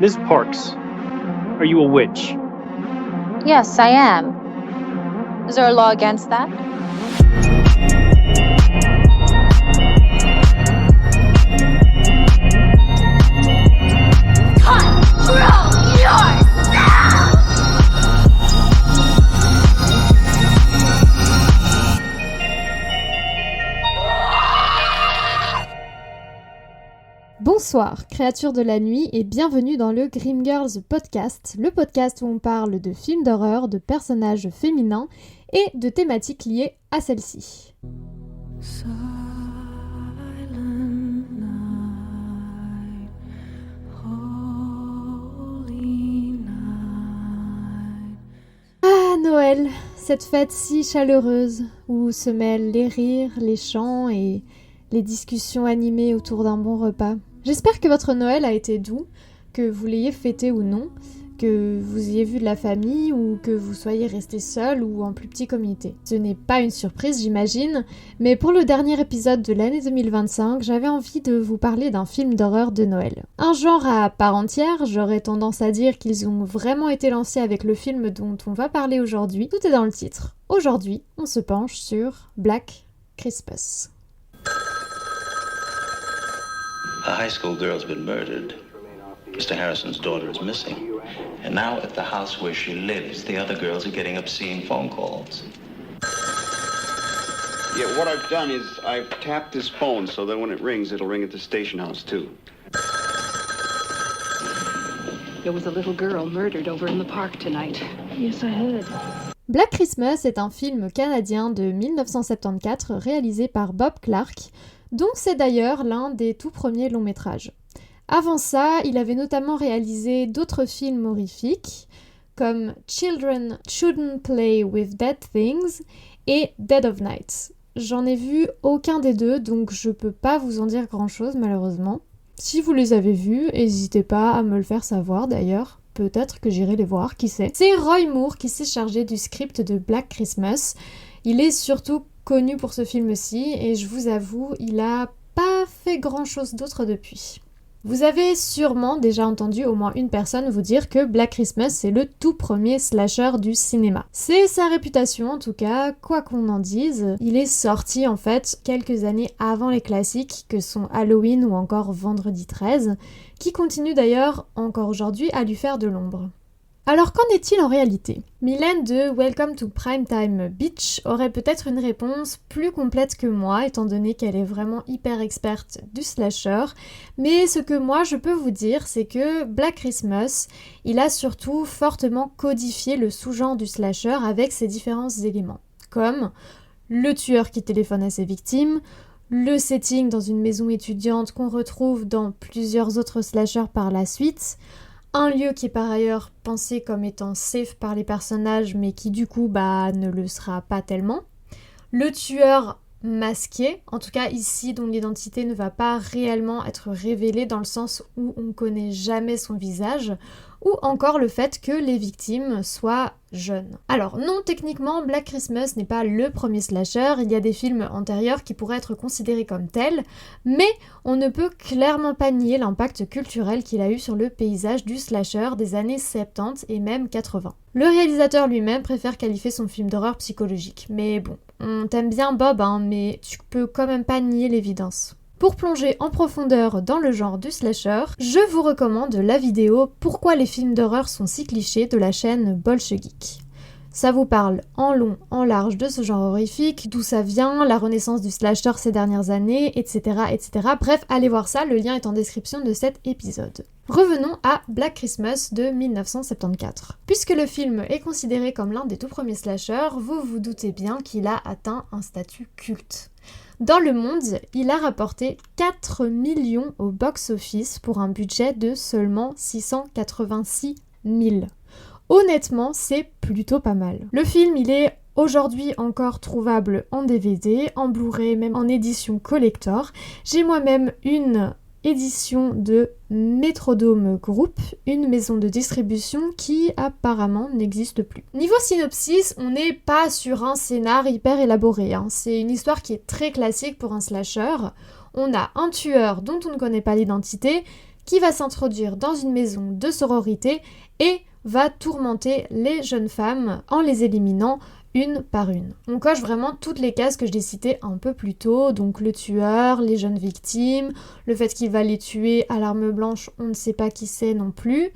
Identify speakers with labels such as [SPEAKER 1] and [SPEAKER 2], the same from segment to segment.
[SPEAKER 1] Miss Parks, are you a witch?
[SPEAKER 2] Yes, I am. Is there a law against that?
[SPEAKER 3] Control yourself!
[SPEAKER 4] Bonsoir, créatures de la nuit, et bienvenue dans le Grim Girls Podcast, le podcast où on parle de films d'horreur, de personnages féminins et de thématiques liées à celles-ci. Ah, Noël, cette fête si chaleureuse, où se mêlent les rires, les chants et les discussions animées autour d'un bon repas. J'espère que votre Noël a été doux, que vous l'ayez fêté ou non, que vous ayez vu de la famille ou que vous soyez resté seul ou en plus petit comité. Ce n'est pas une surprise, j'imagine, mais pour le dernier épisode de l'année 2025, j'avais envie de vous parler d'un film d'horreur de Noël. Un genre à part entière, j'aurais tendance à dire qu'ils ont vraiment été lancés avec le film dont on va parler aujourd'hui. Tout est dans le titre. Aujourd'hui, on se penche sur Black Christmas.
[SPEAKER 5] A high school girl's been murdered. Mr. Harrison's daughter is missing. And now at the house where she lives, the other girls are getting obscene phone calls.
[SPEAKER 6] Yeah, what I've done is I've tapped this phone so that when it rings, it'll ring at the station house too.
[SPEAKER 7] There was a little girl murdered over in the park tonight. Yes, I heard.
[SPEAKER 4] Black Christmas est un film canadien de 1974 réalisé par Bob Clark, dont c'est d'ailleurs l'un des tout premiers longs métrages. Avant ça, il avait notamment réalisé d'autres films horrifiques, comme Children Shouldn't Play with Dead Things et Dead of Night. J'en ai vu aucun des deux, donc je peux pas vous en dire grand-chose malheureusement. Si vous les avez vus, n'hésitez pas à me le faire savoir d'ailleurs. Peut-être que j'irai les voir, qui sait. C'est Roy Moore qui s'est chargé du script de Black Christmas. Il est surtout connu pour ce film-ci, et je vous avoue, il a pas fait grand-chose d'autre depuis. Vous avez sûrement déjà entendu au moins une personne vous dire que Black Christmas c'est le tout premier slasher du cinéma. C'est sa réputation en tout cas, quoi qu'on en dise. Il est sorti en fait quelques années avant les classiques que sont Halloween ou encore Vendredi 13, qui continuent d'ailleurs encore aujourd'hui à lui faire de l'ombre. Alors qu'en est-il en réalité ? Mylène de Welcome to Primetime Beach aurait peut-être une réponse plus complète que moi, étant donné qu'elle est vraiment hyper experte du slasher, mais ce que moi je peux vous dire, c'est que Black Christmas, il a surtout fortement codifié le sous-genre du slasher avec ses différents éléments, comme le tueur qui téléphone à ses victimes, le setting dans une maison étudiante qu'on retrouve dans plusieurs autres slashers par la suite, un lieu qui est par ailleurs pensé comme étant safe par les personnages mais qui du coup ne le sera pas tellement. Le tueur masqué, en tout cas ici dont l'identité ne va pas réellement être révélée dans le sens où on ne connaît jamais son visage, ou encore le fait que les victimes soient jeunes. Alors non, techniquement Black Christmas n'est pas le premier slasher, il y a des films antérieurs qui pourraient être considérés comme tels, mais on ne peut clairement pas nier l'impact culturel qu'il a eu sur le paysage du slasher des années 70 et même 80. Le réalisateur lui-même préfère qualifier son film d'horreur psychologique, mais bon, on t'aime bien Bob, mais tu peux quand même pas nier l'évidence. Pour plonger en profondeur dans le genre du slasher, je vous recommande la vidéo « Pourquoi les films d'horreur sont si clichés » de la chaîne Bolchegeek. Ça vous parle en long, en large de ce genre horrifique, d'où ça vient, la renaissance du slasher ces dernières années, etc., etc. Bref, allez voir ça, le lien est en description de cet épisode. Revenons à Black Christmas de 1974. Puisque le film est considéré comme l'un des tout premiers slashers, vous vous doutez bien qu'il a atteint un statut culte. Dans le monde, il a rapporté 4 millions au box-office pour un budget de seulement 686 000. Honnêtement, c'est plutôt pas mal. Le film, il est aujourd'hui encore trouvable en DVD, en Blu-ray, même en édition collector. J'ai moi-même une édition de Metrodome Group, une maison de distribution qui apparemment n'existe plus. Niveau synopsis, on n'est pas sur un scénar hyper élaboré, C'est une histoire qui est très classique pour un slasher. On a un tueur dont on ne connaît pas l'identité qui va s'introduire dans une maison de sororité et va tourmenter les jeunes femmes en les éliminant une par une. On coche vraiment toutes les cases que je l'ai citées un peu plus tôt, donc le tueur, les jeunes victimes, le fait qu'il va les tuer à l'arme blanche, on ne sait pas qui c'est non plus.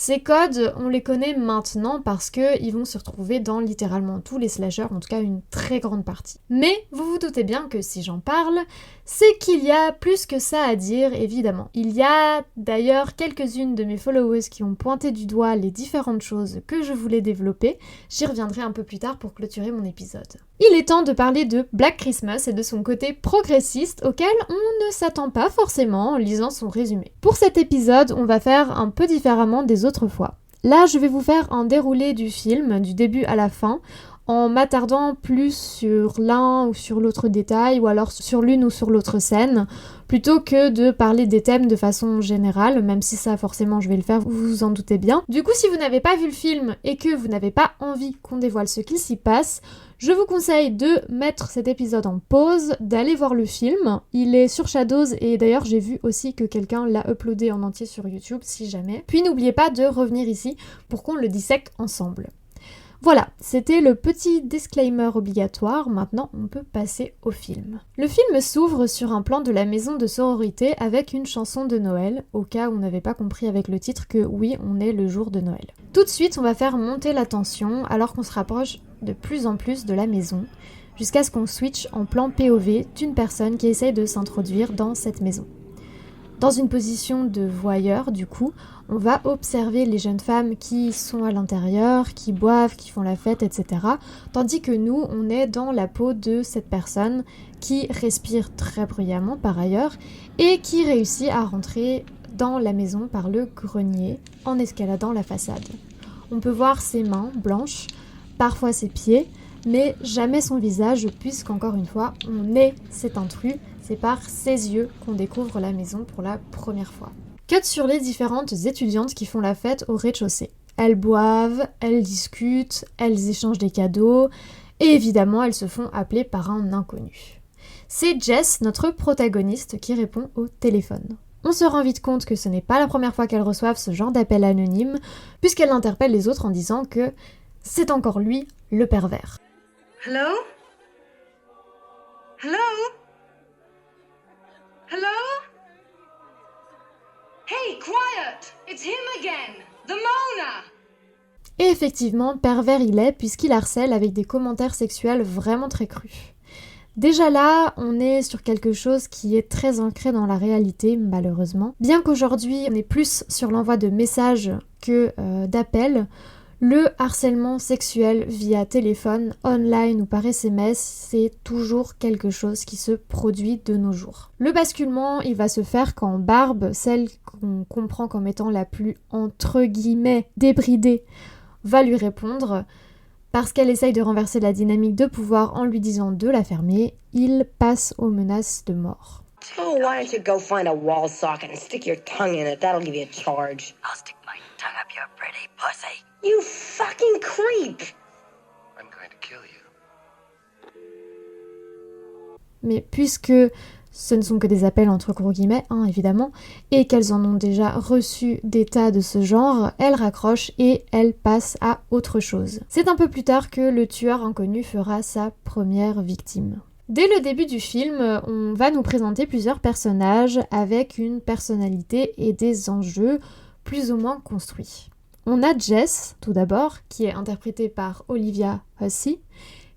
[SPEAKER 4] Ces codes, on les connaît maintenant parce qu'ils vont se retrouver dans littéralement tous les slashers, en tout cas une très grande partie. Mais vous vous doutez bien que si j'en parle, c'est qu'il y a plus que ça à dire, évidemment. Il y a d'ailleurs quelques-unes de mes followers qui ont pointé du doigt les différentes choses que je voulais développer. J'y reviendrai un peu plus tard pour clôturer mon épisode. Il est temps de parler de Black Christmas et de son côté progressiste auquel on ne s'attend pas forcément en lisant son résumé. Pour cet épisode, on va faire un peu différemment des autres fois. Là, je vais vous faire un déroulé du film, du début à la fin, en m'attardant plus sur l'un ou sur l'autre détail, ou alors sur l'une ou sur l'autre scène, plutôt que de parler des thèmes de façon générale, même si ça forcément je vais le faire, vous vous en doutez bien. Du coup, si vous n'avez pas vu le film et que vous n'avez pas envie qu'on dévoile ce qu'il s'y passe, je vous conseille de mettre cet épisode en pause, d'aller voir le film. Il est sur Shadows et d'ailleurs j'ai vu aussi que quelqu'un l'a uploadé en entier sur YouTube si jamais. Puis n'oubliez pas de revenir ici pour qu'on le dissèque ensemble. Voilà, c'était le petit disclaimer obligatoire, maintenant on peut passer au film. Le film s'ouvre sur un plan de la maison de sororité avec une chanson de Noël, au cas où on n'avait pas compris avec le titre que oui, on est le jour de Noël. Tout de suite, on va faire monter la tension alors qu'on se rapproche de plus en plus de la maison, jusqu'à ce qu'on switch en plan POV d'une personne qui essaye de s'introduire dans cette maison. Dans une position de voyeur, du coup, on va observer les jeunes femmes qui sont à l'intérieur, qui boivent, qui font la fête, etc. Tandis que nous, on est dans la peau de cette personne qui respire très bruyamment par ailleurs et qui réussit à rentrer dans la maison par le grenier en escaladant la façade. On peut voir ses mains blanches, parfois ses pieds, mais jamais son visage puisqu'encore une fois, on est cet intrus. C'est par ses yeux qu'on découvre la maison pour la première fois. Cut sur les différentes étudiantes qui font la fête au rez-de-chaussée. Elles boivent, elles discutent, elles échangent des cadeaux, et évidemment elles se font appeler par un inconnu. C'est Jess, notre protagoniste, qui répond au téléphone. On se rend vite compte que ce n'est pas la première fois qu'elle reçoive ce genre d'appel anonyme, puisqu'elle interpelle les autres en disant que c'est encore lui, le pervers.
[SPEAKER 8] Hello? Hello? Hello? Hey, quiet! It's him again! The Mona!
[SPEAKER 4] Et effectivement, pervers il est puisqu'il harcèle avec des commentaires sexuels vraiment très crus. Déjà là, on est sur quelque chose qui est très ancré dans la réalité, malheureusement. Bien qu'aujourd'hui, on est plus sur l'envoi de messages que d'appels, le harcèlement sexuel via téléphone, online ou par SMS, c'est toujours quelque chose qui se produit de nos jours. Le basculement, il va se faire quand Barb, celle qu'on comprend comme étant la plus entre guillemets débridée, va lui répondre. Parce qu'elle essaye de renverser la dynamique de pouvoir en lui disant de la fermer, il passe aux menaces de mort.
[SPEAKER 9] Oh, why don't you go find a wall socket and stick your tongue in it? That'll give you a charge.
[SPEAKER 3] I'll stick my tongue up your pretty pussy.
[SPEAKER 9] You fucking creep!
[SPEAKER 5] I'm going to kill you.
[SPEAKER 4] Mais puisque ce ne sont que des appels entre gros guillemets, évidemment, et qu'elles en ont déjà reçu des tas de ce genre, elles raccrochent et elles passent à autre chose. C'est un peu plus tard que le tueur inconnu fera sa première victime. Dès le début du film, on va nous présenter plusieurs personnages avec une personnalité et des enjeux plus ou moins construits. On a Jess, tout d'abord, qui est interprétée par Olivia Hussey,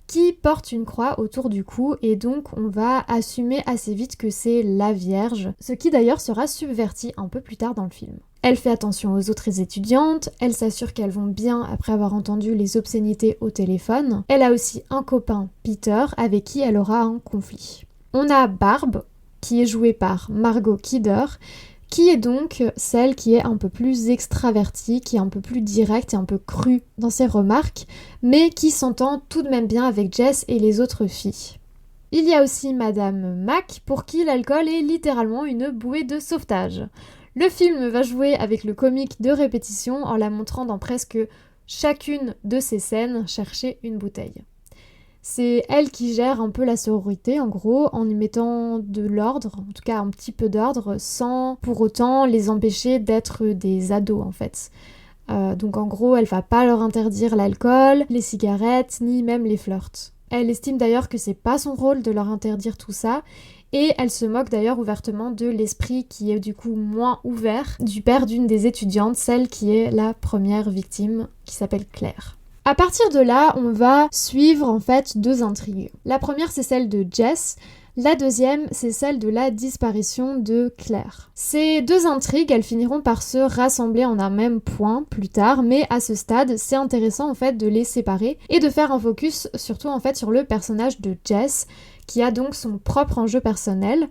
[SPEAKER 4] qui porte une croix autour du cou et donc on va assumer assez vite que c'est la Vierge, ce qui d'ailleurs sera subverti un peu plus tard dans le film. Elle fait attention aux autres étudiantes, elle s'assure qu'elles vont bien après avoir entendu les obscénités au téléphone. Elle a aussi un copain, Peter, avec qui elle aura un conflit. On a Barb, qui est jouée par Margot Kidder, qui est donc celle qui est un peu plus extravertie, qui est un peu plus directe et un peu crue dans ses remarques, mais qui s'entend tout de même bien avec Jess et les autres filles. Il y a aussi Madame Mac, pour qui l'alcool est littéralement une bouée de sauvetage. Le film va jouer avec le comique de répétition en la montrant dans presque chacune de ses scènes chercher une bouteille. C'est elle qui gère un peu la sororité, en gros, en y mettant de l'ordre, en tout cas un petit peu d'ordre, sans pour autant les empêcher d'être des ados, en fait. Donc en gros, elle va pas leur interdire l'alcool, les cigarettes, ni même les flirts. Elle estime d'ailleurs que c'est pas son rôle de leur interdire tout ça, et elle se moque d'ailleurs ouvertement de l'esprit qui est du coup moins ouvert du père d'une des étudiantes, celle qui est la première victime, qui s'appelle Claire. À partir de là, on va suivre en fait 2 intrigues. La première, c'est celle de Jess. La deuxième, c'est celle de la disparition de Claire. Ces 2 intrigues, elles finiront par se rassembler en un même point plus tard, mais à ce stade, c'est intéressant en fait de les séparer et de faire un focus surtout en fait sur le personnage de Jess, qui a donc son propre enjeu personnel.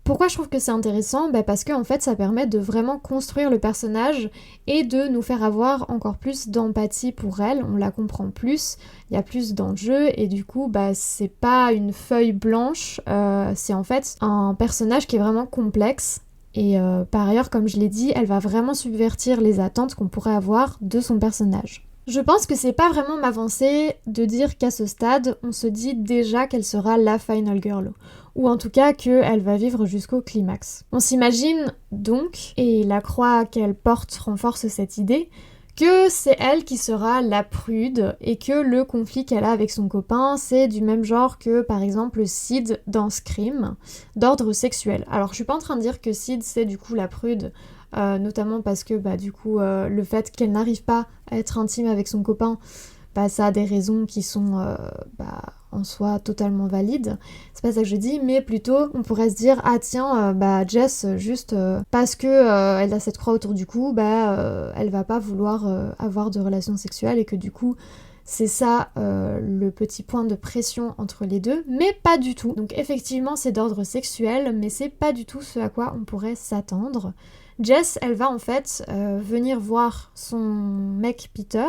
[SPEAKER 4] Pourquoi je trouve que c'est intéressant ? Parce que en fait ça permet de vraiment construire le personnage et de nous faire avoir encore plus d'empathie pour elle, on la comprend plus, il y a plus d'enjeux et du coup c'est pas une feuille blanche, c'est en fait un personnage qui est vraiment complexe et par ailleurs comme je l'ai dit, elle va vraiment subvertir les attentes qu'on pourrait avoir de son personnage. Je pense que c'est pas vraiment m'avancer de dire qu'à ce stade, on se dit déjà qu'elle sera la final girl, ou en tout cas qu'elle va vivre jusqu'au climax. On s'imagine donc, et la croix qu'elle porte renforce cette idée, que c'est elle qui sera la prude et que le conflit qu'elle a avec son copain, c'est du même genre que par exemple Sid dans Scream, d'ordre sexuel. Alors je suis pas en train de dire que Sid c'est du coup la prude, notamment parce que le fait qu'elle n'arrive pas à être intime avec son copain, ça a des raisons qui sont en soi totalement valides. C'est pas ça que je dis, mais plutôt on pourrait se dire Jess juste parce que elle a cette croix autour du cou, elle va pas vouloir avoir de relations sexuelles et que du coup c'est ça le petit point de pression entre les deux, mais pas du tout. Donc effectivement c'est d'ordre sexuel, mais c'est pas du tout ce à quoi on pourrait s'attendre. Jess, elle va en fait venir voir son mec Peter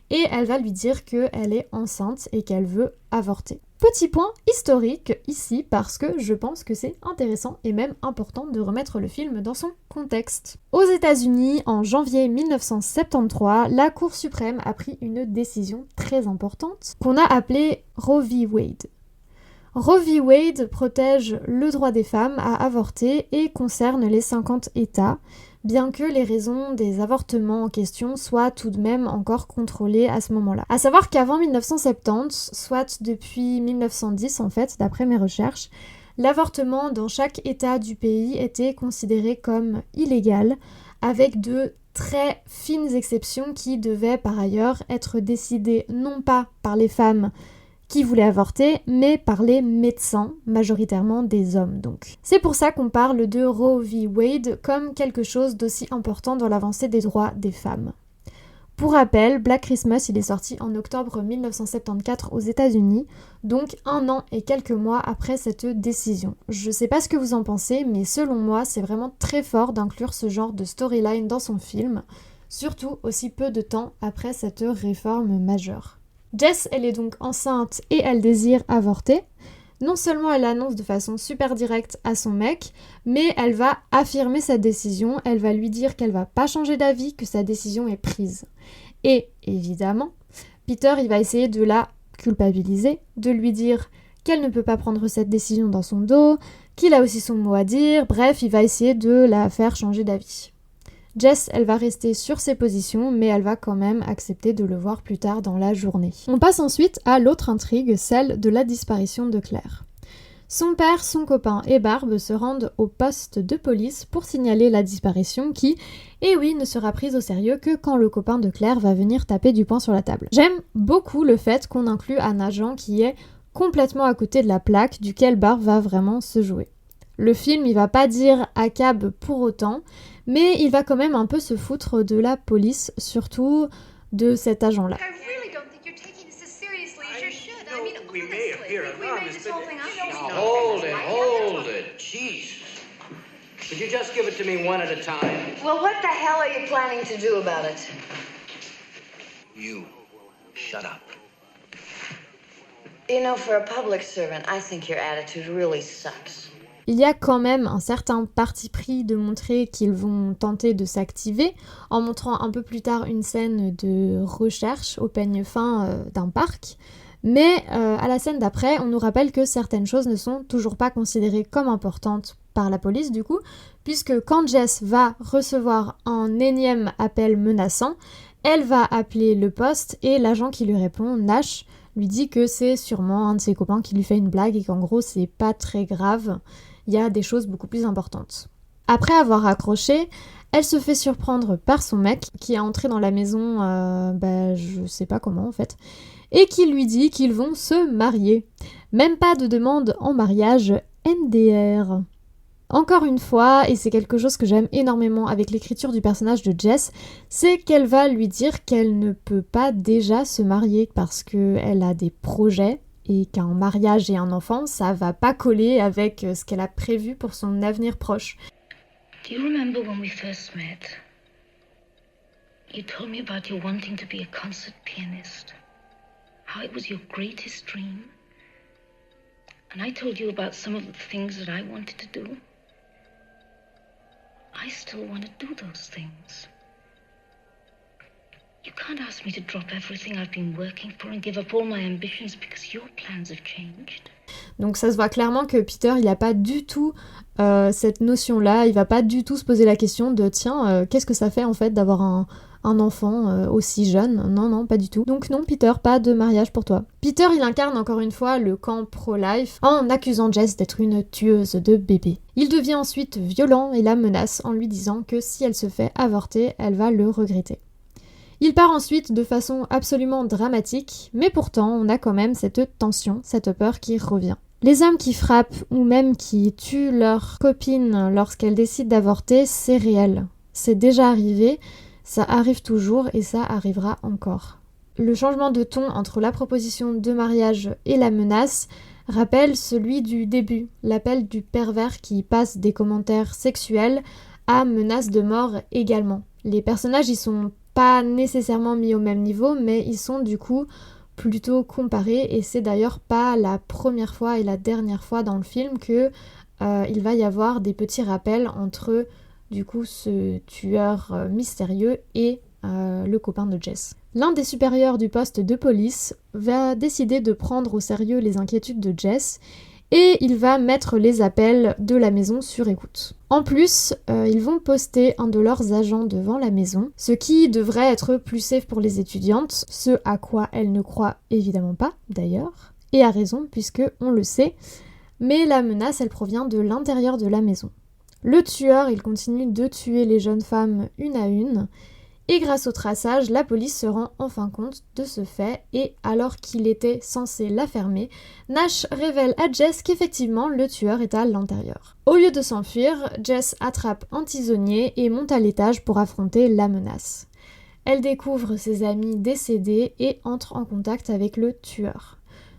[SPEAKER 4] et elle va lui dire qu'elle est enceinte et qu'elle veut avorter. Petit point historique ici parce que je pense que c'est intéressant et même important de remettre le film dans son contexte. Aux États-Unis, en janvier 1973, la Cour suprême a pris une décision très importante qu'on a appelée Roe v. Wade. Roe v. Wade protège le droit des femmes à avorter et concerne les 50 États, bien que les raisons des avortements en question soient tout de même encore contrôlées à ce moment-là. À savoir qu'avant 1970, soit depuis 1910 en fait, d'après mes recherches, l'avortement dans chaque État du pays était considéré comme illégal, avec de très fines exceptions qui devaient par ailleurs être décidées non pas par les femmes qui voulaient avorter, mais par les médecins, majoritairement des hommes donc. C'est pour ça qu'on parle de Roe v. Wade comme quelque chose d'aussi important dans l'avancée des droits des femmes. Pour rappel, Black Christmas il est sorti en octobre 1974 aux États-Unis, donc 1 an et quelques mois après cette décision. Je sais pas ce que vous en pensez, mais selon moi, c'est vraiment très fort d'inclure ce genre de storyline dans son film, surtout aussi peu de temps après cette réforme majeure. Jess, elle est donc enceinte et elle désire avorter. Non seulement elle annonce de façon super directe à son mec, mais elle va affirmer sa décision, elle va lui dire qu'elle va pas changer d'avis, que sa décision est prise. Et évidemment, Peter il va essayer de la culpabiliser, de lui dire qu'elle ne peut pas prendre cette décision dans son dos, qu'il a aussi son mot à dire, bref, il va essayer de la faire changer d'avis. Jess, elle va rester sur ses positions, mais elle va quand même accepter de le voir plus tard dans la journée. On passe ensuite à l'autre intrigue, celle de la disparition de Claire. Son père, son copain et Barb se rendent au poste de police pour signaler la disparition qui, eh oui, ne sera prise au sérieux que quand le copain de Claire va venir taper du poing sur la table. J'aime beaucoup le fait qu'on inclut un agent qui est complètement à côté de la plaque duquel Barb va vraiment se jouer. Le film, il va pas dire à cab pour autant, mais il va quand même un peu se foutre de la police, surtout de cet agent-là.
[SPEAKER 10] Hold it. Jeez. Could you just give it to me one at a time?
[SPEAKER 9] Well, what the hell are you planning to do about it?
[SPEAKER 10] You. Shut up.
[SPEAKER 9] You know, for a public servant, I think your attitude really sucks.
[SPEAKER 4] Il y a quand même un certain parti pris de montrer qu'ils vont tenter de s'activer en montrant un peu plus tard une scène de recherche au peigne fin d'un parc. Mais à la scène d'après, on nous rappelle que certaines choses ne sont toujours pas considérées comme importantes par la police du coup, puisque quand Jess va recevoir un énième appel menaçant, elle va appeler le poste et l'agent qui lui répond, Nash, lui dit que c'est sûrement un de ses copains qui lui fait une blague et qu'en gros c'est pas très grave, il y a des choses beaucoup plus importantes. Après avoir raccroché, elle se fait surprendre par son mec qui est entré dans la maison, je sais pas comment en fait, et qui lui dit qu'ils vont se marier. Même pas de demande en mariage NDR. Encore une fois, et c'est quelque chose que j'aime énormément avec l'écriture du personnage de Jess, c'est qu'elle va lui dire qu'elle ne peut pas déjà se marier parce qu'elle a des projets et qu'un mariage et un enfant, ça va pas coller avec ce qu'elle a prévu pour son avenir proche.
[SPEAKER 3] Do you remember when we first met? You told me about your wanting to be a concert pianist. How it was your greatest dream. And I told you about some of the things that I wanted to do. I still want to do those things. You can't ask me to drop everything I've been working for and give up all my ambitions because your plans have changed.
[SPEAKER 4] Donc ça se voit clairement que Peter, il n'a pas du tout cette notion-là, il va pas du tout se poser la question de tiens, qu'est-ce que ça fait en fait d'avoir un enfant aussi jeune? Non, pas du tout. Donc non, Peter, pas de mariage pour toi. Peter, il incarne encore une fois le camp pro-life en accusant Jess d'être une tueuse de bébés. Il devient ensuite violent et la menace en lui disant que si elle se fait avorter, elle va le regretter. Il part ensuite de façon absolument dramatique, mais pourtant on a quand même cette tension, cette peur qui revient. Les hommes qui frappent ou même qui tuent leur copine lorsqu'elles décident d'avorter, c'est réel. C'est déjà arrivé, ça arrive toujours et ça arrivera encore. Le changement de ton entre la proposition de mariage et la menace rappelle celui du début, l'appel du pervers qui passe des commentaires sexuels à menace de mort également. Les personnages y sont pas nécessairement mis au même niveau, mais ils sont du coup plutôt comparés et c'est d'ailleurs pas la première fois et la dernière fois dans le film que il va y avoir des petits rappels entre du coup ce tueur mystérieux et le copain de Jess. L'un des supérieurs du poste de police va décider de prendre au sérieux les inquiétudes de Jess et il va mettre les appels de la maison sur écoute. En plus, ils vont poster un de leurs agents devant la maison, ce qui devrait être plus safe pour les étudiantes, ce à quoi elles ne croient évidemment pas d'ailleurs, et à raison puisque on le sait, mais la menace elle provient de l'intérieur de la maison. Le tueur il continue de tuer les jeunes femmes une à une, et grâce au traçage, la police se rend enfin compte de ce fait et alors qu'il était censé la fermer, Nash révèle à Jess qu'effectivement le tueur est à l'intérieur. Au lieu de s'enfuir, Jess attrape un tisonnier et monte à l'étage pour affronter la menace. Elle découvre ses amis décédés et entre en contact avec le tueur.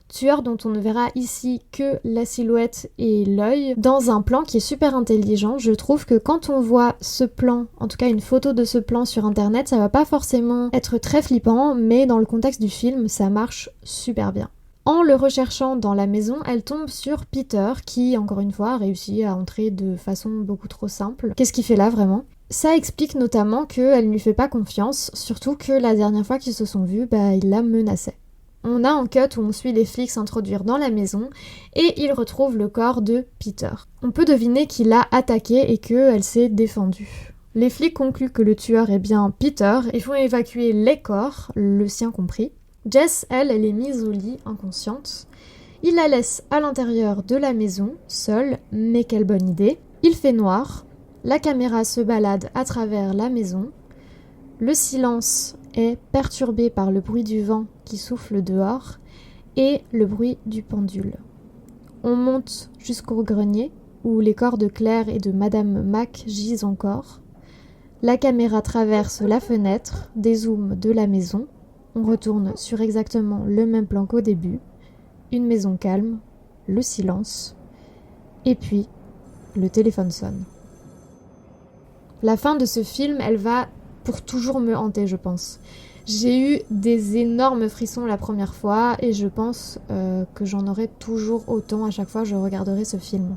[SPEAKER 4] Tueur dont on ne verra ici que la silhouette et l'œil, dans un plan qui est super intelligent. Je trouve que quand on voit ce plan, en tout cas une photo de ce plan sur internet, ça va pas forcément être très flippant, mais dans le contexte du film, ça marche super bien. En le recherchant dans la maison, elle tombe sur Peter, qui, encore une fois, a réussi à entrer de façon beaucoup trop simple. Qu'est-ce qu'il fait là, vraiment ? Ça explique notamment qu'elle ne lui fait pas confiance, surtout que la dernière fois qu'ils se sont vus, il la menaçait. On a un cut où on suit les flics s'introduire dans la maison et ils retrouvent le corps de Peter. On peut deviner qu'il l'a attaqué et qu'elle s'est défendue. Les flics concluent que le tueur est bien Peter et font évacuer les corps, le sien compris. Jess, elle est mise au lit, inconsciente. Il la laisse à l'intérieur de la maison, seule, mais quelle bonne idée. Il fait noir, la caméra se balade à travers la maison. Le silence est perturbé par le bruit du vent qui souffle dehors et le bruit du pendule. On monte jusqu'au grenier où les corps de Claire et de Madame Mac gisent encore. La caméra traverse la fenêtre, dézoome de la maison. On retourne sur exactement le même plan qu'au début. Une maison calme, le silence, et puis le téléphone sonne. La fin de ce film, elle va pour toujours me hanter, je pense. J'ai eu des énormes frissons la première fois et je pense que j'en aurai toujours autant à chaque fois que je regarderai ce film.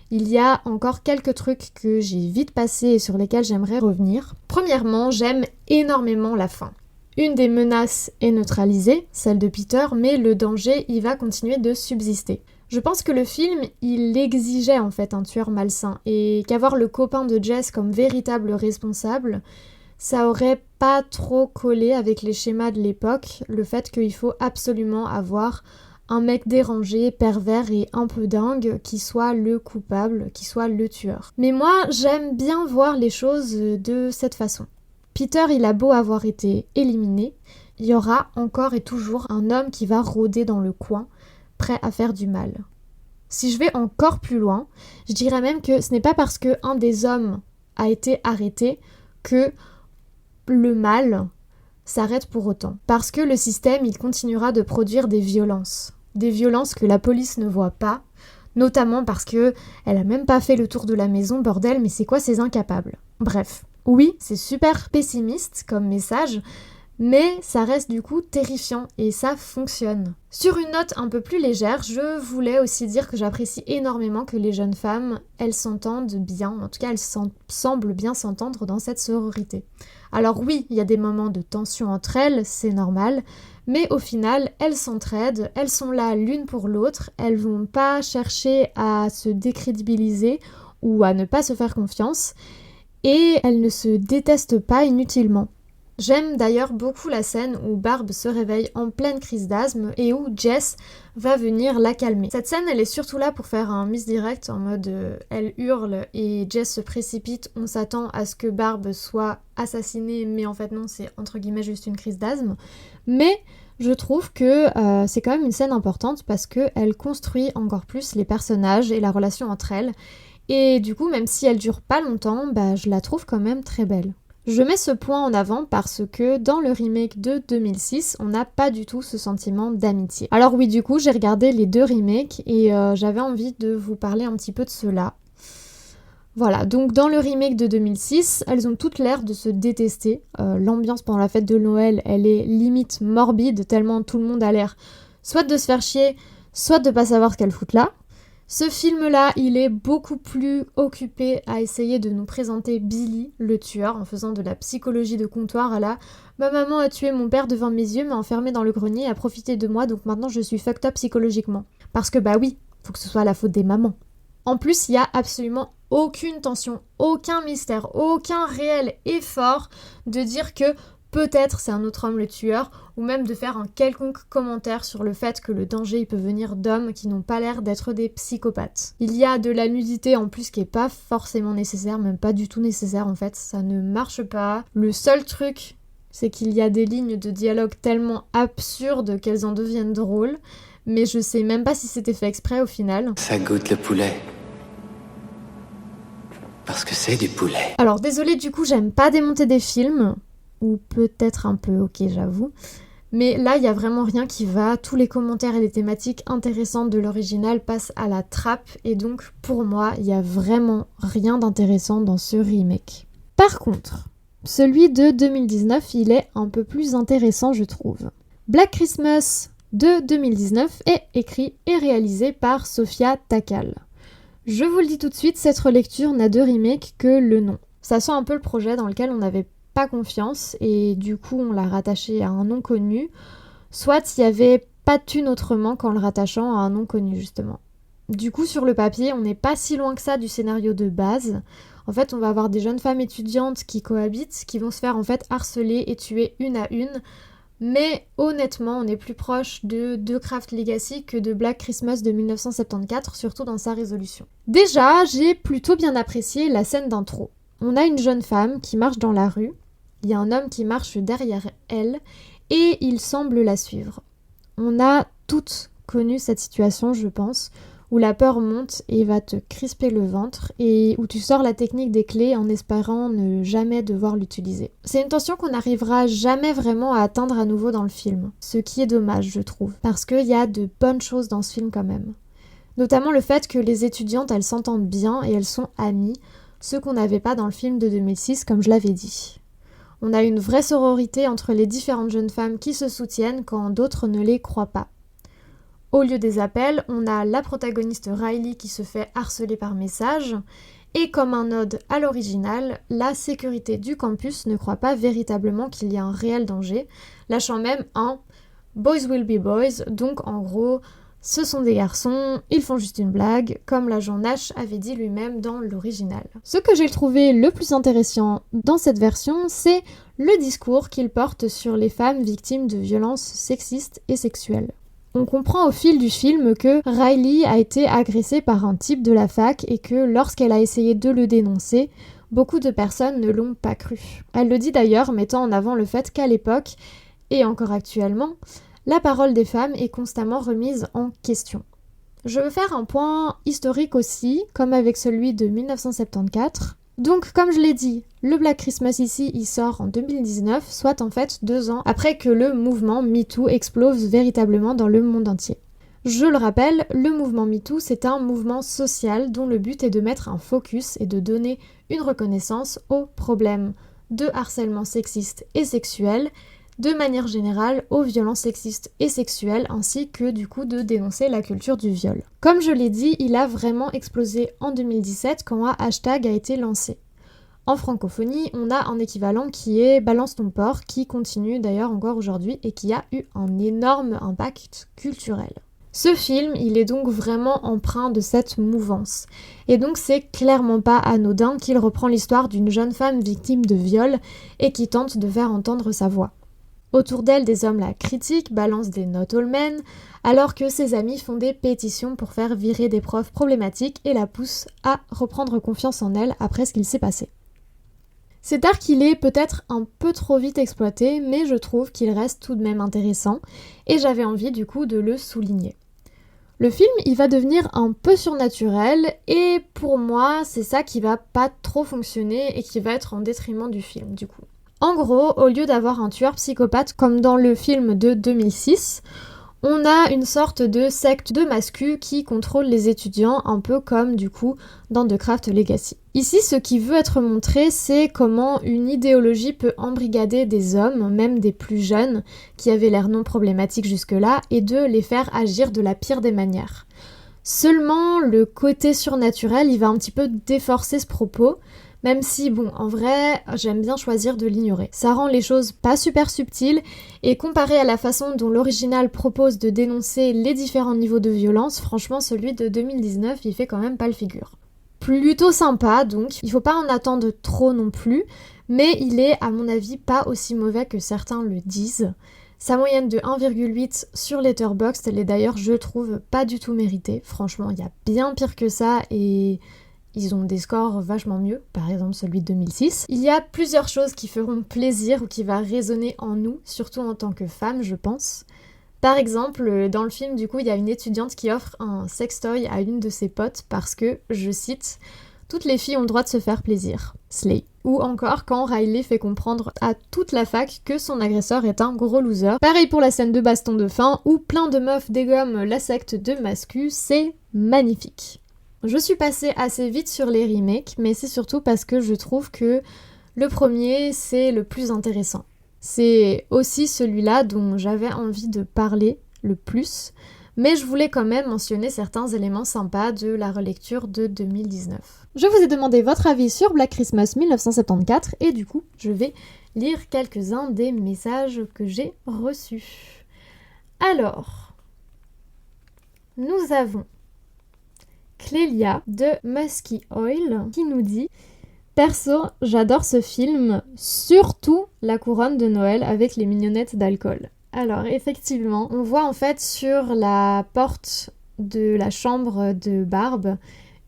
[SPEAKER 4] Il y a encore quelques trucs que j'ai vite passés et sur lesquels j'aimerais revenir. Premièrement, j'aime énormément la fin. Une des menaces est neutralisée, celle de Peter, mais le danger, il va continuer de subsister. Je pense que le film, il exigeait en fait un tueur malsain, et qu'avoir le copain de Jess comme véritable responsable, ça aurait pas trop collé avec les schémas de l'époque, le fait qu'il faut absolument avoir un mec dérangé, pervers et un peu dingue qui soit le coupable, qui soit le tueur. Mais moi, j'aime bien voir les choses de cette façon. Peter, il a beau avoir été éliminé, il y aura encore et toujours un homme qui va rôder dans le coin, prêt à faire du mal. Si je vais encore plus loin, je dirais même que ce n'est pas parce qu'un des hommes a été arrêté que le mal s'arrête pour autant. Parce que le système, il continuera de produire des violences que la police ne voit pas, notamment parce que elle a même pas fait le tour de la maison, bordel, mais c'est quoi ces incapables? Bref, oui, c'est super pessimiste comme message, mais ça reste du coup terrifiant et ça fonctionne. Sur une note un peu plus légère, je voulais aussi dire que j'apprécie énormément que les jeunes femmes, elles s'entendent bien, en tout cas elles semblent bien s'entendre dans cette sororité. Alors oui, il y a des moments de tension entre elles, c'est normal, mais au final, elles s'entraident, elles sont là l'une pour l'autre, elles vont pas chercher à se décrédibiliser ou à ne pas se faire confiance, et elles ne se détestent pas inutilement. J'aime d'ailleurs beaucoup la scène où Barb se réveille en pleine crise d'asthme et où Jess va venir la calmer. Cette scène, elle est surtout là pour faire un misdirect en mode elle hurle et Jess se précipite, on s'attend à ce que Barb soit assassinée, mais en fait non, c'est entre guillemets juste une crise d'asthme. Mais je trouve que c'est quand même une scène importante parce qu'elle construit encore plus les personnages et la relation entre elles. Et du coup, même si elle dure pas longtemps, je la trouve quand même très belle. Je mets ce point en avant parce que dans le remake de 2006, on n'a pas du tout ce sentiment d'amitié. Alors oui, du coup, j'ai regardé les deux remakes et j'avais envie de vous parler un petit peu de cela. Voilà, donc dans le remake de 2006, elles ont toutes l'air de se détester. L'ambiance pendant la fête de Noël, elle est limite morbide, tellement tout le monde a l'air soit de se faire chier, soit de pas savoir ce qu'elles foutent là. Ce film-là, il est beaucoup plus occupé à essayer de nous présenter Billy, le tueur, en faisant de la psychologie de comptoir à la « Ma maman a tué mon père devant mes yeux, m'a enfermé dans le grenier et a profité de moi, donc maintenant je suis fucked up psychologiquement. » Parce que oui, faut que ce soit la faute des mamans. En plus, il y a absolument aucune tension, aucun mystère, aucun réel effort de dire que peut-être c'est un autre homme le tueur, ou même de faire un quelconque commentaire sur le fait que le danger il peut venir d'hommes qui n'ont pas l'air d'être des psychopathes. Il y a de la nudité en plus qui est pas forcément nécessaire, même pas du tout nécessaire en fait, ça ne marche pas. Le seul truc, c'est qu'il y a des lignes de dialogue tellement absurdes qu'elles en deviennent drôles, mais je sais même pas si c'était fait exprès au final.
[SPEAKER 11] Ça goûte le poulet. Parce que c'est du poulet.
[SPEAKER 4] Alors désolée, du coup j'aime pas démonter des films, ou peut-être un peu, ok j'avoue, mais là il y a vraiment rien qui va, tous les commentaires et les thématiques intéressantes de l'original passent à la trappe, et donc pour moi il y a vraiment rien d'intéressant dans ce remake. Par contre, celui de 2019 il est un peu plus intéressant je trouve. Black Christmas de 2019 est écrit et réalisé par Sofia Takal. Je vous le dis tout de suite, cette relecture n'a de remake que le nom. Ça sent un peu le projet dans lequel on n'avait pas confiance et du coup on l'a rattaché à un nom connu, soit il n'y avait pas de thune autrement qu'en le rattachant à un nom connu justement. Du coup sur le papier on n'est pas si loin que ça du scénario de base. En fait on va avoir des jeunes femmes étudiantes qui cohabitent, qui vont se faire en fait harceler et tuer une à une, mais honnêtement on est plus proche de The Craft Legacy que de Black Christmas de 1974, surtout dans sa résolution. Déjà j'ai plutôt bien apprécié la scène d'intro. On a une jeune femme qui marche dans la rue, il y a un homme qui marche derrière elle et il semble la suivre. On a toutes connu cette situation, je pense, où la peur monte et va te crisper le ventre et où tu sors la technique des clés en espérant ne jamais devoir l'utiliser. C'est une tension qu'on n'arrivera jamais vraiment à atteindre à nouveau dans le film, ce qui est dommage, je trouve, parce qu'il y a de bonnes choses dans ce film quand même. Notamment le fait que les étudiantes, elles s'entendent bien et elles sont amies, ce qu'on n'avait pas dans le film de 2006, comme je l'avais dit. On a une vraie sororité entre les différentes jeunes femmes qui se soutiennent quand d'autres ne les croient pas. Au lieu des appels, on a la protagoniste Riley qui se fait harceler par message, Et comme un ode à l'original, la sécurité du campus ne croit pas véritablement qu'il y a un réel danger, lâchant même un « boys will be boys », donc en gros, ce sont des garçons, ils font juste une blague, comme l'agent Nash avait dit lui-même dans l'original. Ce que j'ai trouvé le plus intéressant dans cette version, c'est le discours qu'il porte sur les femmes victimes de violences sexistes et sexuelles. On comprend au fil du film que Riley a été agressée par un type de la fac et que lorsqu'elle a essayé de le dénoncer, beaucoup de personnes ne l'ont pas cru. Elle le dit d'ailleurs, mettant en avant le fait qu'à l'époque, et encore actuellement, la parole des femmes est constamment remise en question. Je veux faire un point historique aussi, comme avec celui de 1974. Donc, comme je l'ai dit, le Black Christmas ici, il sort en 2019, soit en fait 2 ans après que le mouvement MeToo explose véritablement dans le monde entier. Je le rappelle, le mouvement MeToo, c'est un mouvement social dont le but est de mettre un focus et de donner une reconnaissance aux problèmes de harcèlement sexiste et sexuel, de manière générale aux violences sexistes et sexuelles, ainsi que du coup de dénoncer la culture du viol. Comme je l'ai dit, il a vraiment explosé en 2017 quand un hashtag a été lancé. En francophonie, on a un équivalent qui est Balance ton porc, qui continue d'ailleurs encore aujourd'hui et qui a eu un énorme impact culturel. Ce film, il est donc vraiment empreint de cette mouvance. Et donc c'est clairement pas anodin qu'il reprend l'histoire d'une jeune femme victime de viol et qui tente de faire entendre sa voix. Autour d'elle, des hommes la critiquent, balancent des not all men, alors que ses amis font des pétitions pour faire virer des profs problématiques et la poussent à reprendre confiance en elle après ce qu'il s'est passé. Cet arc, il est peut-être un peu trop vite exploité, mais je trouve qu'il reste tout de même intéressant, et j'avais envie du coup de le souligner. Le film, il va devenir un peu surnaturel, et pour moi, c'est ça qui va pas trop fonctionner et qui va être en détriment du film, du coup. En gros, au lieu d'avoir un tueur psychopathe comme dans le film de 2006, on a une sorte de secte de mascu qui contrôle les étudiants, un peu comme du coup dans The Craft Legacy. Ici, ce qui veut être montré, c'est comment une idéologie peut embrigader des hommes, même des plus jeunes, qui avaient l'air non problématiques jusque-là, et de les faire agir de la pire des manières. Seulement, le côté surnaturel, il va un petit peu déforcer ce propos, même si, bon, en vrai, j'aime bien choisir de l'ignorer. Ça rend les choses pas super subtiles, et comparé à la façon dont l'original propose de dénoncer les différents niveaux de violence, franchement, celui de 2019, il fait quand même pas le figure. Plutôt sympa, donc, il faut pas en attendre trop non plus, mais il est, à mon avis, pas aussi mauvais que certains le disent. Sa moyenne de 1,8 sur Letterboxd, elle est d'ailleurs, je trouve, pas du tout méritée. Franchement, il y a bien pire que ça, et ils ont des scores vachement mieux, par exemple celui de 2006. Il y a plusieurs choses qui feront plaisir ou qui va résonner en nous, surtout en tant que femme, je pense. Par exemple, dans le film, du coup, il y a une étudiante qui offre un sextoy à une de ses potes parce que, je cite, « Toutes les filles ont le droit de se faire plaisir. Slay ». Ou encore quand Riley fait comprendre à toute la fac que son agresseur est un gros loser. Pareil pour la scène de baston de fin où plein de meufs dégomment la secte de mascu, c'est magnifique. Je suis passée assez vite sur les remakes, mais c'est surtout parce que je trouve que le premier, c'est le plus intéressant. C'est aussi celui-là dont j'avais envie de parler le plus, mais je voulais quand même mentionner certains éléments sympas de la relecture de 2019. Je vous ai demandé votre avis sur Black Christmas 1974, et du coup, je vais lire quelques-uns des messages que j'ai reçus. Alors, nous avons Clélia de Musky Oil qui nous dit « Perso, j'adore ce film, surtout la couronne de Noël avec les mignonnettes d'alcool. » Alors effectivement, on voit en fait sur la porte de la chambre de Barb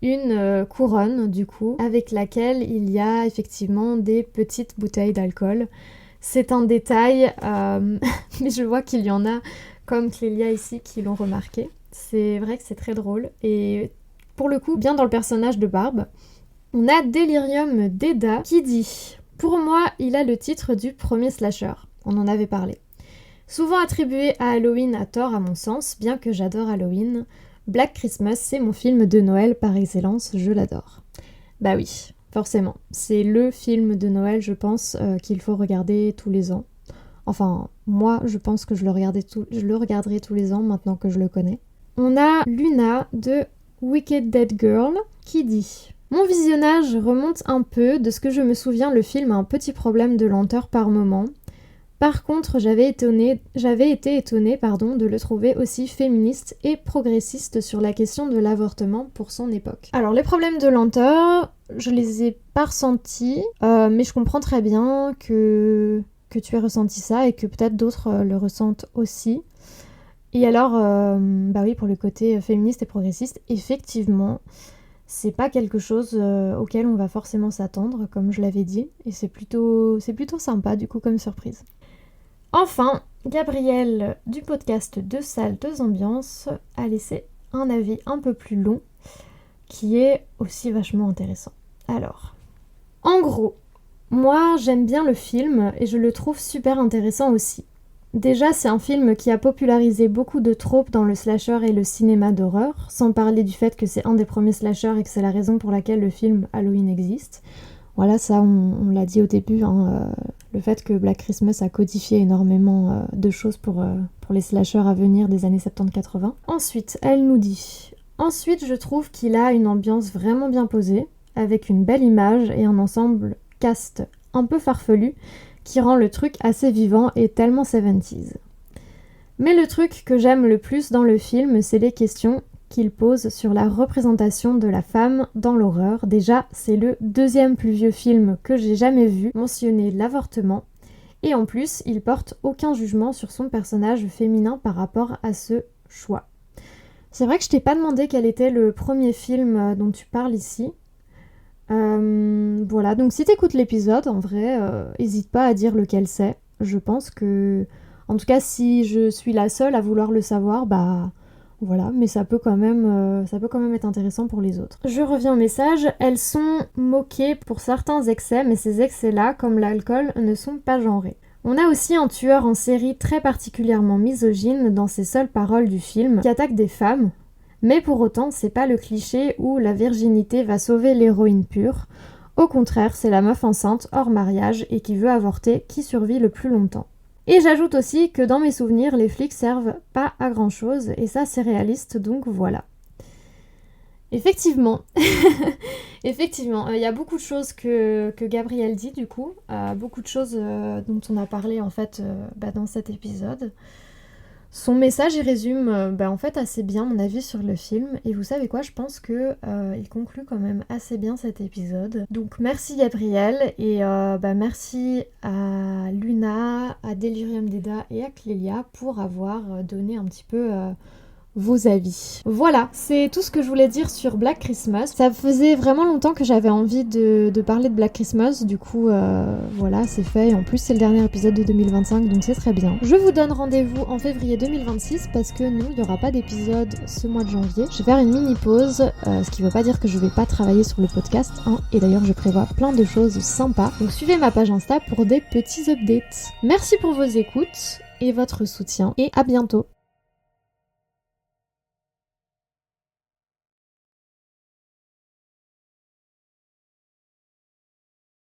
[SPEAKER 4] une couronne du coup avec laquelle il y a effectivement des petites bouteilles d'alcool. C'est un détail, mais je vois qu'il y en a comme Clélia ici qui l'ont remarqué. C'est vrai que c'est très drôle et pour le coup, bien dans le personnage de Barb, on a Delirium Deda qui dit « Pour moi, il a le titre du premier slasher. » On en avait parlé. Souvent attribué à Halloween à tort à mon sens, bien que j'adore Halloween, Black Christmas, c'est mon film de Noël par excellence, je l'adore. Bah oui, forcément. C'est le film de Noël, je pense, qu'il faut regarder tous les ans. Enfin, moi, je pense que je le regarderai tous les ans maintenant que je le connais. On a Luna de Wicked Dead Girl qui dit Mon visionnage remonte un peu. De ce que je me souviens, le film a un petit problème de lenteur par moment. Par contre, j'avais été étonnée de le trouver aussi féministe et progressiste sur la question de l'avortement pour son époque. Alors, les problèmes de lenteur, je les ai pas ressentis, mais je comprends très bien que tu aies ressenti ça et que peut-être d'autres le ressentent aussi. Et alors, oui, pour le côté féministe et progressiste, effectivement, c'est pas quelque chose auquel on va forcément s'attendre, comme je l'avais dit, et c'est plutôt sympa du coup comme surprise. Enfin, Gabrielle du podcast 2 salles, 2 ambiances a laissé un avis un peu plus long qui est aussi vachement intéressant. Alors, en gros, moi j'aime bien le film et je le trouve super intéressant aussi. Déjà, c'est un film qui a popularisé beaucoup de tropes dans le slasher et le cinéma d'horreur, sans parler du fait que c'est un des premiers slashers et que c'est la raison pour laquelle le film Halloween existe. Voilà, ça on l'a dit au début, le fait que Black Christmas a codifié énormément de choses pour les slashers à venir des années 70-80. Ensuite, elle nous dit « Ensuite, je trouve qu'il a une ambiance vraiment bien posée, avec une belle image et un ensemble cast un peu farfelu, qui rend le truc assez vivant et tellement 70s. Mais le truc que j'aime le plus dans le film, c'est les questions qu'il pose sur la représentation de la femme dans l'horreur. Déjà, c'est le 2e plus vieux film que j'ai jamais vu mentionner l'avortement, et en plus, il porte aucun jugement sur son personnage féminin par rapport à ce choix. C'est vrai que je t'ai pas demandé quel était le premier film dont tu parles ici. Voilà, donc si t'écoutes l'épisode, en vrai, hésite pas à dire lequel c'est. Je pense que, en tout cas, si je suis la seule à vouloir le savoir, voilà, mais ça peut quand même être intéressant pour les autres. Je reviens au message. Elles sont moquées pour certains excès, mais ces excès-là, comme l'alcool, ne sont pas genrés. On a aussi un tueur en série très particulièrement misogyne dans ses seules paroles du film, qui attaque des femmes. Mais pour autant, c'est pas le cliché où la virginité va sauver l'héroïne pure. Au contraire, c'est la meuf enceinte, hors mariage, et qui veut avorter, qui survit le plus longtemps. Et j'ajoute aussi que dans mes souvenirs, les flics servent pas à grand chose, et ça c'est réaliste, donc voilà. Effectivement, il y a beaucoup de choses que Gabrielle dit du coup, beaucoup de choses dont on a parlé en fait dans cet épisode. Son message, il résume en fait assez bien mon avis sur le film, et vous savez quoi, je pense que il conclut quand même assez bien cet épisode. Donc merci Gabrielle, et merci à Luna, à Delirium Deda et à Clélia pour avoir donné un petit peu vos avis. Voilà, c'est tout ce que je voulais dire sur Black Christmas. Ça faisait vraiment longtemps que j'avais envie de parler de Black Christmas, du coup voilà, c'est fait, et en plus c'est le dernier épisode de 2025, donc c'est très bien. Je vous donne rendez-vous en février 2026 parce que non, il n'y aura pas d'épisode ce mois de janvier. Je vais faire une mini pause, ce qui ne veut pas dire que je vais pas travailler sur le podcast, et d'ailleurs je prévois plein de choses sympas, donc suivez ma page Insta pour des petits updates. Merci pour vos écoutes et votre soutien, et à bientôt.